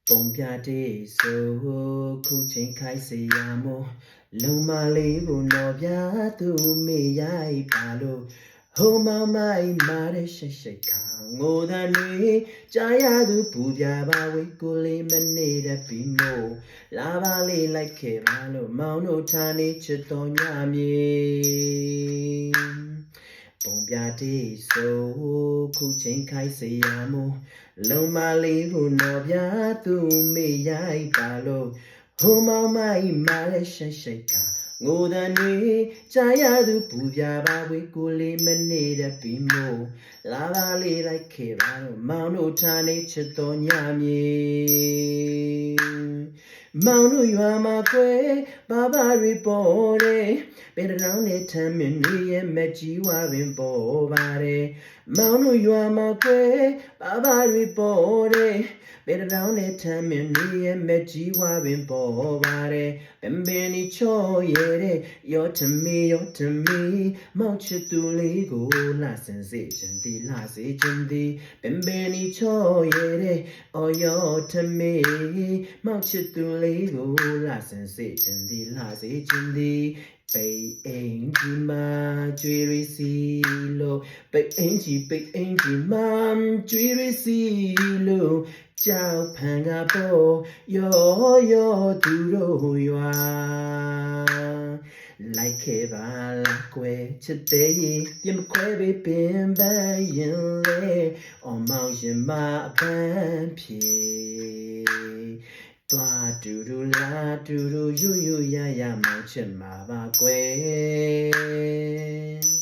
ပုံပြတဲ့ဆိုခုချိန်ခိုက်စေရမို့လုံမလေးကိုတော့ပြသူမေရိုက်ပါလို့ဟိုမောင်မိုင်မာတဲ့ရှိတ်ခါငိုတန်တွေကြားရသူပူပြပါဝေးကိုလေးမနေတဲ့ပြီးမို့လာပါလေးလိုက်ခဲ့ပါလို့မောင်တို့ထားနေချစ်တော်ညမြေပုံပြတဲ့ဆိုခုချိန်ခိုက်စေရမို့လုံမလေးကိုတော့ပြသူမေရိုက်ပါလို့ဟိုမောင်မိုင်မာတဲ့ရှိတ်ခါငိုတန်တွေကြားရသူပူပြပါဝေးကိုလေးမနေတဲ့ပြီးမို့လာပါလေးလိုက်ခဲ့ပါတော့မောင်တို့ထားနေချစ်တော်ညမြေမောင်တို့ရွာမှာကွယ်ဘာဘာတွေပေါ်တယ်ပေတောင်းနဲ့ထမ်းမင်းတွေရဲ့မကြီးဝါပင်ပေါ်ပါတယ်မောင်တို့ရွာမှာကွယ်ဘာဘာတွေပေါ်တယ်ပေတောင်းနဲ့ထမ်းမင်းတွေရဲ့မကြီးဝါပင်ပေါ်ပါတယ်ပင်ပင်ဒီချောရဲတဲ့ရောထမီမောင်ချစ်သူလေးကိုလှဆင်စေချင်သည်လှစေချင်သည်ပင်ပင်ဒီချောရဲတဲ့အော်ရောထမီမောင်ချစ်သူလေးကိုလှဆင်စေချင်သည်လှစေချင်သည်ပိတ်အင်ကြီးမကျွေးရစီလို့ပိတ်အင်ကြီးမကျွေးရစီလို့ကြောက်ဖန်ကပေါ်ရောသူတို့ရွာလိုက်ခဲ့ပါလားကွယ်ချစ်တဲ့ရင်ပြမခွဲပေးပင်ပန်းရင်လေအောင်မောင်ရင်မအပန်းဖြေသွားတူတူလာတူတူယူရမောင်ချစ်မှာပါကွယ်